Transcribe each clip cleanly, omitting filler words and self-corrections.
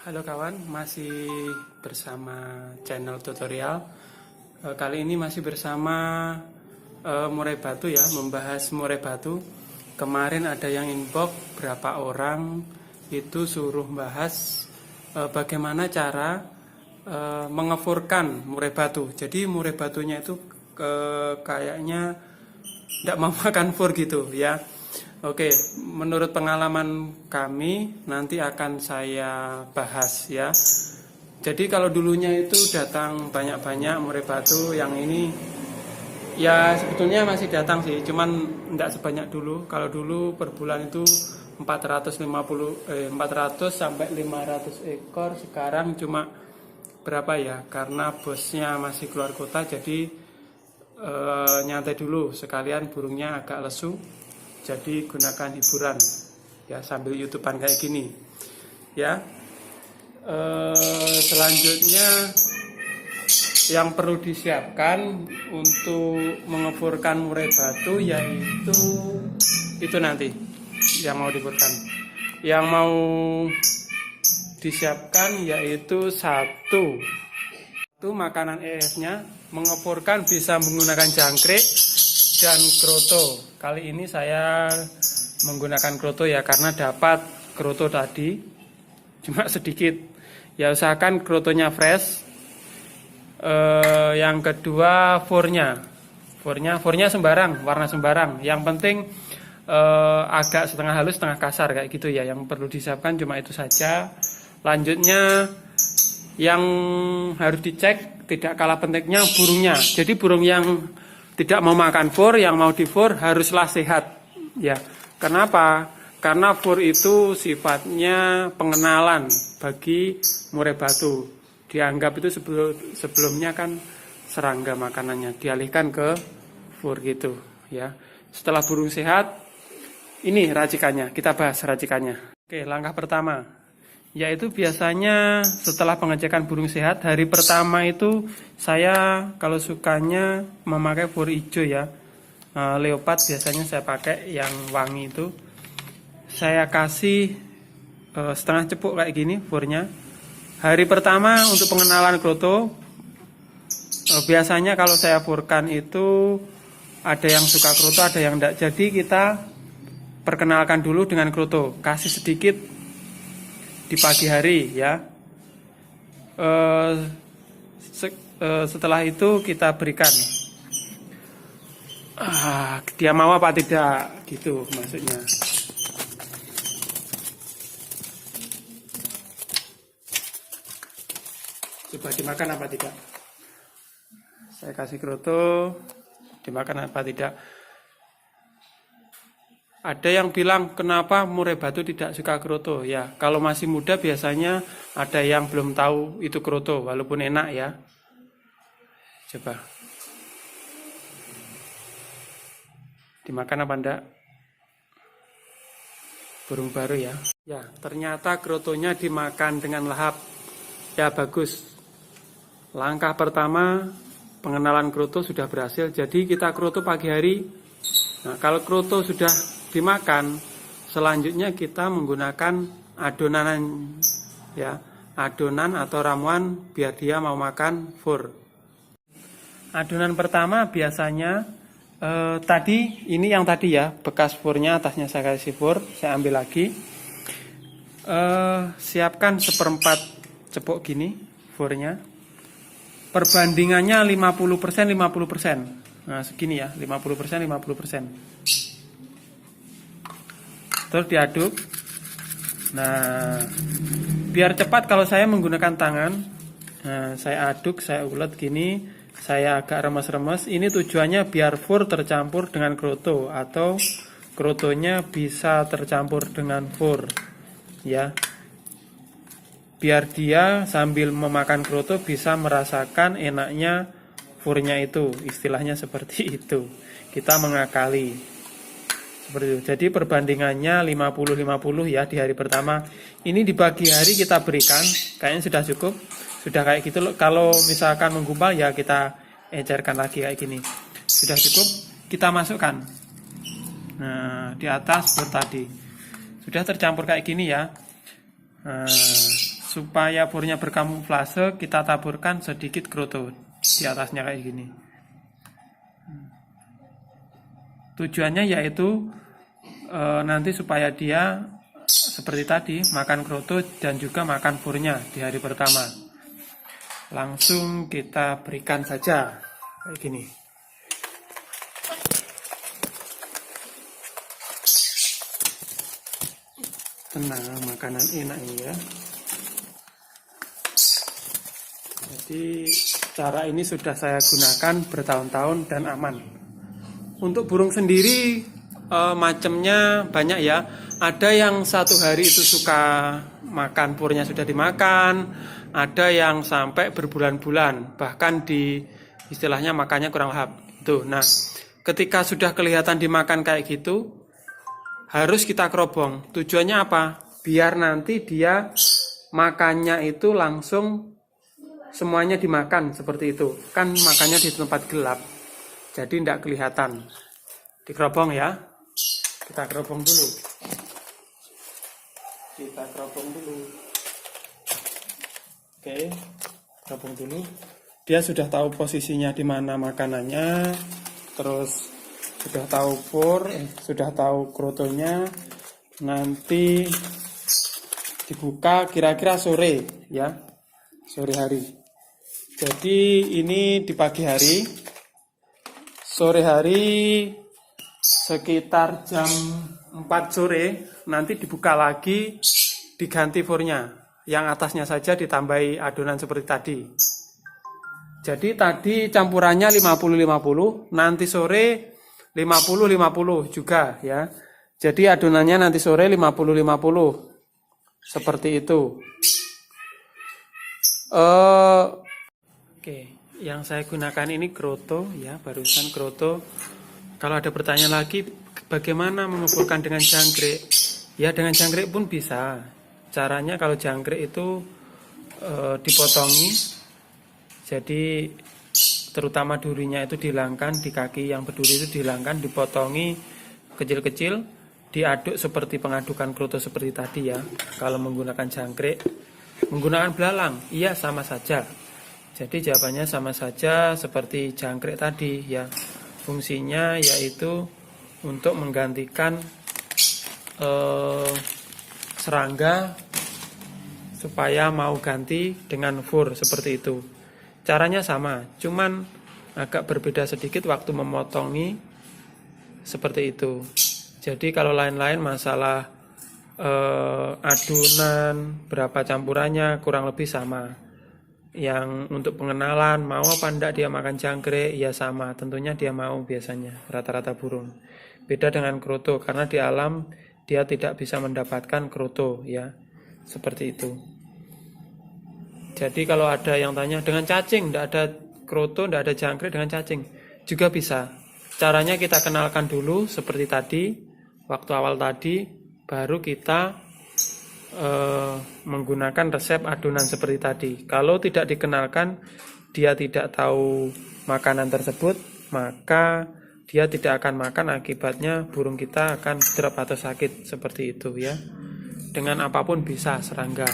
Halo kawan, masih bersama channel tutorial. Kali ini masih bersama murai batu ya, membahas murai batu. Kemarin ada yang inbox berapa orang itu suruh bahas bagaimana cara mengefurkan murai batu. Jadi murai batunya itu kayaknya tidak mau makan fur gitu ya. Oke, menurut pengalaman kami nanti akan saya bahas ya. Jadi kalau dulunya itu datang banyak-banyak murai batu, yang ini ya sebetulnya masih datang sih, cuman tidak sebanyak dulu. Kalau dulu per bulan itu 400 sampai 500 ekor, sekarang cuma berapa ya? Karena bosnya masih keluar kota, jadi nyantai dulu sekalian, burungnya agak lesu. Jadi gunakan hiburan ya sambil YouTubean kayak gini ya. Selanjutnya yang perlu disiapkan untuk mengefurkan murai batu yaitu itu nanti yang mau difurkan. Yang mau disiapkan yaitu satu makanan EF-nya. Mengefurkan bisa menggunakan jangkrik dan kroto. Kali ini saya menggunakan kroto ya, karena dapat kroto tadi cuma sedikit ya, usahakan krotonya fresh. Yang kedua fornya sembarang, warna sembarang, yang penting agak setengah halus setengah kasar kayak gitu ya. Yang perlu disiapkan cuma itu saja. Lanjutnya yang harus dicek tidak kalah pentingnya burungnya. Jadi burung yang tidak mau makan fur, yang mau di fur haruslah sehat ya. Kenapa? Karena fur itu sifatnya pengenalan bagi murai batu. Dianggap itu sebelumnya kan serangga makanannya, dialihkan ke fur gitu ya. Setelah burung sehat, ini racikannya, kita bahas racikannya. Oke, langkah pertama yaitu biasanya setelah pengecekan burung sehat, hari pertama itu saya kalau sukanya memakai fur hijau ya, leopard biasanya saya pakai yang wangi itu. Saya kasih setengah cepuk kayak gini furnya. Hari pertama untuk pengenalan kroto, biasanya kalau saya furkan itu ada yang suka kroto, ada yang enggak. Jadi kita perkenalkan dulu dengan kroto, kasih sedikit di pagi hari ya. Setelah itu kita berikan, dia mau apa tidak gitu maksudnya. Coba dimakan apa tidak. Saya kasih kroto, dimakan apa tidak. Ada yang bilang kenapa murai batu tidak suka kroto ya. Kalau masih muda biasanya ada yang belum tahu itu kroto, walaupun enak ya. Coba dimakan apa enggak. Burung baru ya. Ya, ternyata krotonya dimakan dengan lahap. Ya, bagus. Langkah pertama pengenalan kroto sudah berhasil. Jadi kita kroto pagi hari. Nah, kalau kroto sudah dimakan, selanjutnya kita menggunakan adonan ya, adonan atau ramuan biar dia mau makan fur. Adonan pertama biasanya tadi ini yang tadi ya, bekas furnya, atasnya saya kasih fur, saya ambil lagi. Siapkan 1/4 cepuk gini furnya. Perbandingannya 50% 50%. Nah, segini ya, 50% 50%. Terus diaduk. Nah, biar cepat kalau saya menggunakan tangan, nah, saya aduk, saya ulet gini, saya agak remes-remes. Ini tujuannya biar fur tercampur dengan kroto atau krotonya bisa tercampur dengan fur ya. Biar dia sambil memakan kroto bisa merasakan enaknya furnya itu, istilahnya seperti itu. Kita mengakali seperti itu. Jadi perbandingannya 50-50 ya di hari pertama. Ini di pagi hari kita berikan, kayaknya sudah cukup. Sudah kayak gitu loh. Kalau misalkan menggumpal ya kita ecerkan lagi kayak gini. Sudah cukup, kita masukkan. Nah, di atas fur tadi sudah tercampur kayak gini ya. Nah, supaya furnya berkamuflase, kita taburkan sedikit kroto di atasnya kayak gini. Tujuannya yaitu nanti supaya dia seperti tadi makan kroto dan juga makan furnya di hari pertama. Langsung kita berikan saja kayak gini. Tenang, makanan enak ini ya. Jadi cara ini sudah saya gunakan bertahun-tahun dan aman. Untuk burung sendiri macamnya banyak ya. Ada yang satu hari itu suka makan purnya sudah dimakan, ada yang sampai berbulan-bulan, bahkan di istilahnya makannya kurang lahap. Tuh, nah, ketika sudah kelihatan dimakan kayak gitu, harus kita kerobong. Tujuannya apa? Biar nanti dia makannya itu langsung semuanya dimakan seperti itu. Kan makannya di tempat gelap, jadi tidak kelihatan. Dikerobong ya. Kita kerobong dulu. Oke, kerobong dulu. Dia sudah tahu posisinya di mana makanannya, terus sudah tahu sudah tahu krotonya. Nanti dibuka kira-kira sore ya, sore hari. Jadi ini di pagi hari. Sore hari sekitar jam 4 sore nanti dibuka lagi, diganti furnya. Yang atasnya saja ditambahi adonan seperti tadi. Jadi tadi campurannya 50-50, nanti sore 50-50 juga ya. Jadi adonannya nanti sore 50-50. Seperti itu. Oke, yang saya gunakan ini kroto ya, barusan kroto. Kalau ada pertanyaan lagi, bagaimana mengukurkan dengan jangkrik? Ya, dengan jangkrik pun bisa. Caranya kalau jangkrik itu dipotongi. Jadi terutama durinya itu dihilangkan, di kaki yang berduri itu dihilangkan, dipotongi kecil-kecil, diaduk seperti pengadukan kroto seperti tadi ya. Kalau menggunakan jangkrik, menggunakan belalang, iya sama saja. Jadi jawabannya sama saja seperti jangkrik tadi ya. Fungsinya yaitu untuk menggantikan serangga supaya mau ganti dengan fur seperti itu. Caranya sama, cuman agak berbeda sedikit waktu memotongi seperti itu. Jadi kalau lain-lain masalah adonan, berapa campurannya kurang lebih sama. Yang untuk pengenalan mau apa enggak dia makan jangkrik, ya sama, tentunya dia mau biasanya rata-rata burung. Beda dengan kroto karena di alam dia tidak bisa mendapatkan kroto ya. Seperti itu. Jadi kalau ada yang tanya dengan cacing, tidak ada kroto, tidak ada jangkrik dengan cacing, juga bisa. Caranya kita kenalkan dulu seperti tadi, waktu awal tadi, baru kita menggunakan resep adonan seperti tadi. Kalau tidak dikenalkan, dia tidak tahu makanan tersebut, maka dia tidak akan makan, akibatnya burung kita akan drop atau sakit seperti itu ya. Dengan apapun bisa, serangga.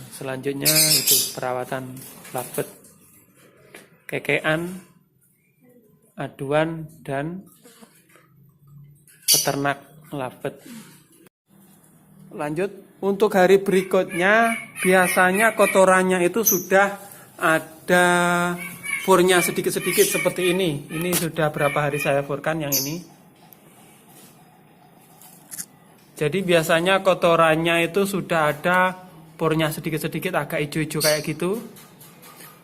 Selanjutnya itu perawatan lovebird, kekean, aduan, dan peternak lovebird. Lanjut, untuk hari berikutnya biasanya kotorannya itu sudah ada furnya sedikit-sedikit seperti ini. Ini sudah berapa hari saya furkan yang ini. Jadi biasanya kotorannya itu sudah ada furnya sedikit-sedikit agak hijau-hijau kayak gitu.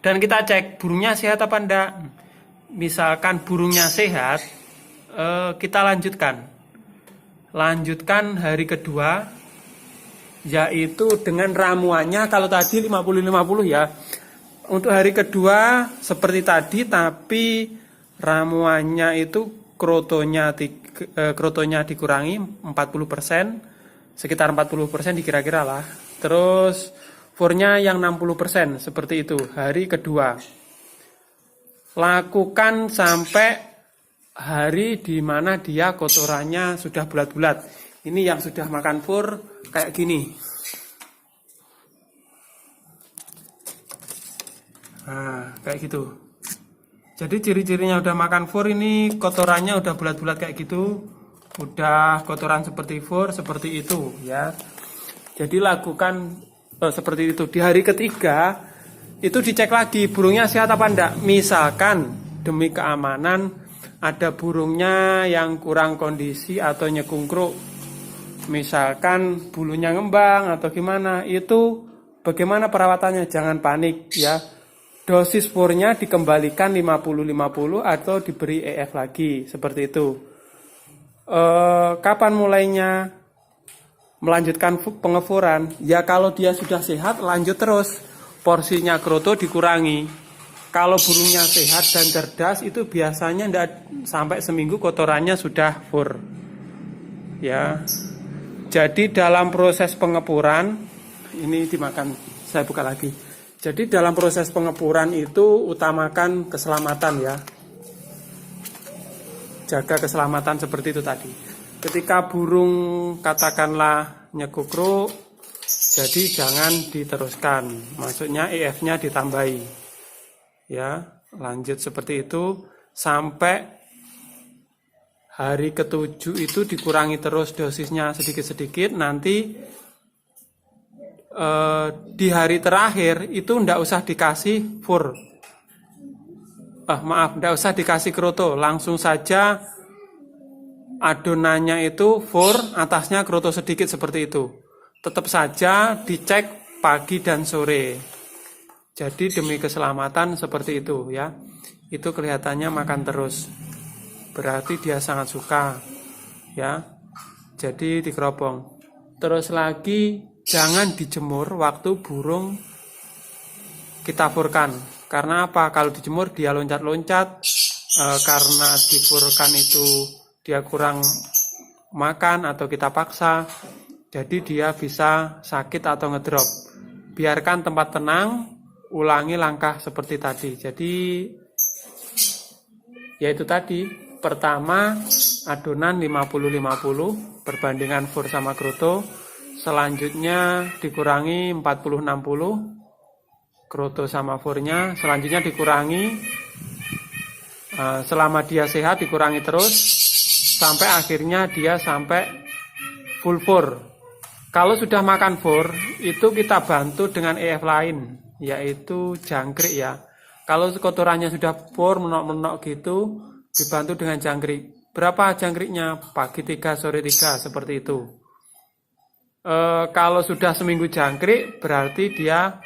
Dan kita cek burungnya sehat apa enggak. Misalkan burungnya sehat, kita lanjutkan hari kedua, yaitu dengan ramuannya. Kalau tadi 50-50 ya, untuk hari kedua seperti tadi, tapi ramuannya itu krotonya dikurangi 40%, sekitar 40% dikira-kira lah. Terus furnya yang 60% seperti itu hari kedua. Lakukan sampai hari di mana dia kotorannya sudah bulat-bulat. Ini yang sudah makan fur kayak gini. Nah, kayak gitu. Jadi ciri-cirinya udah makan fur ini, kotorannya udah bulat-bulat kayak gitu. Udah kotoran seperti fur, seperti itu ya. Jadi lakukan seperti itu. Di hari ketiga itu dicek lagi burungnya sehat apa enggak. Misalkan demi keamanan ada burungnya yang kurang kondisi atau nyekungkruk, misalkan bulunya ngembang atau gimana, itu bagaimana perawatannya? Jangan panik ya. Dosis furnya dikembalikan 50-50 atau diberi EF lagi, seperti itu. Kapan mulainya melanjutkan pengefuran? Ya kalau dia sudah sehat lanjut terus. Porsinya kroto dikurangi. Kalau burungnya sehat dan cerdas itu biasanya tidak sampai seminggu kotorannya sudah fur. Ya. Jadi dalam proses pengepuran ini dimakan, saya buka lagi. Jadi dalam proses pengepuran itu utamakan keselamatan ya. Jaga keselamatan seperti itu tadi. Ketika burung katakanlah nyekukruk, jadi jangan diteruskan. Maksudnya EF-nya ditambahi. Ya, lanjut seperti itu sampai hari ke-7 itu dikurangi terus dosisnya sedikit-sedikit. Nanti di hari terakhir itu ndak usah dikasih fur. Ndak usah dikasih kroto, langsung saja adonannya itu fur, atasnya kroto sedikit seperti itu. Tetap saja dicek pagi dan sore. Jadi demi keselamatan seperti itu ya. Itu kelihatannya makan terus. Berarti dia sangat suka ya. Jadi dikerobong. Terus lagi jangan dijemur waktu burung kita furkan. Karena apa? Kalau dijemur dia loncat-loncat. Karena difurkan itu dia kurang makan atau kita paksa. Jadi dia bisa sakit atau ngedrop. Biarkan tempat tenang, ulangi langkah seperti tadi. Jadi yaitu tadi, pertama adonan 50-50 perbandingan fur sama kroto. Selanjutnya dikurangi 40-60 kroto sama furnya. Selanjutnya dikurangi selama dia sehat dikurangi terus sampai akhirnya dia sampai full fur. Kalau sudah makan fur, itu kita bantu dengan EF lain, yaitu jangkrik ya. Kalau kotorannya sudah fur, menok-menok gitu, dibantu dengan jangkrik. Berapa jangkriknya? Pagi 3, sore 3, seperti itu. Kalau sudah seminggu jangkrik, berarti dia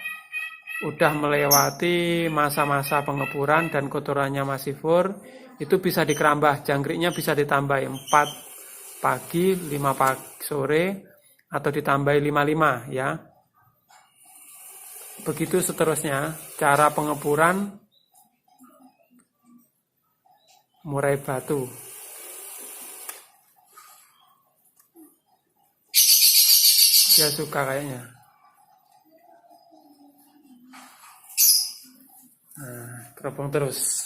udah melewati masa-masa pengepuran dan kotorannya masih fur. Itu bisa dikerambah, jangkriknya bisa ditambah 4 pagi, 5 pagi sore, atau ditambahi 55 ya. Begitu seterusnya cara pengepuran murai batu. Dia suka kayaknya. Nah, kerobong terus.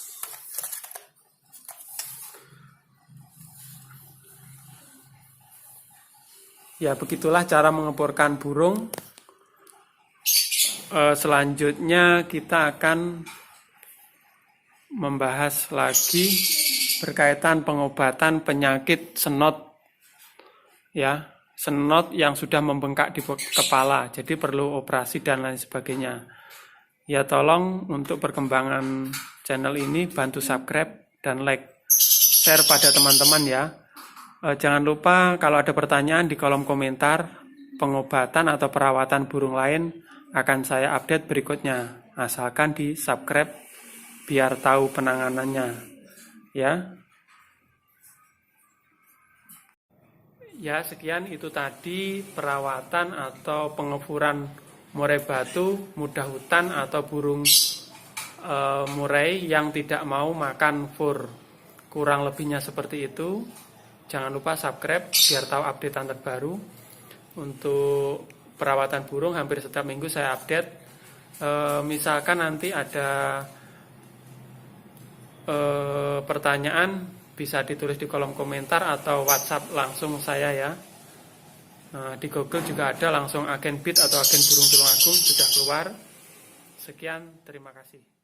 Ya, begitulah cara mengepurkan burung. Selanjutnya kita akan membahas lagi berkaitan pengobatan penyakit senot. Ya, senot yang sudah membengkak di kepala, jadi perlu operasi dan lain sebagainya. Ya, tolong untuk perkembangan channel ini bantu subscribe dan like, share pada teman-teman ya. Jangan lupa kalau ada pertanyaan di kolom komentar, pengobatan atau perawatan burung lain akan saya update berikutnya. Asalkan di subscribe biar tahu penanganannya. Ya. Ya, sekian itu tadi perawatan atau pengefuran murai batu, mudah hutan atau burung murai yang tidak mau makan fur. Kurang lebihnya seperti itu. Jangan lupa subscribe biar tahu updatean terbaru. Untuk perawatan burung hampir setiap minggu saya update. Misalkan nanti ada pertanyaan bisa ditulis di kolom komentar atau WhatsApp langsung saya ya. Di Google juga ada langsung agen BIT atau agen burung tulung agung sudah keluar. Sekian, terima kasih.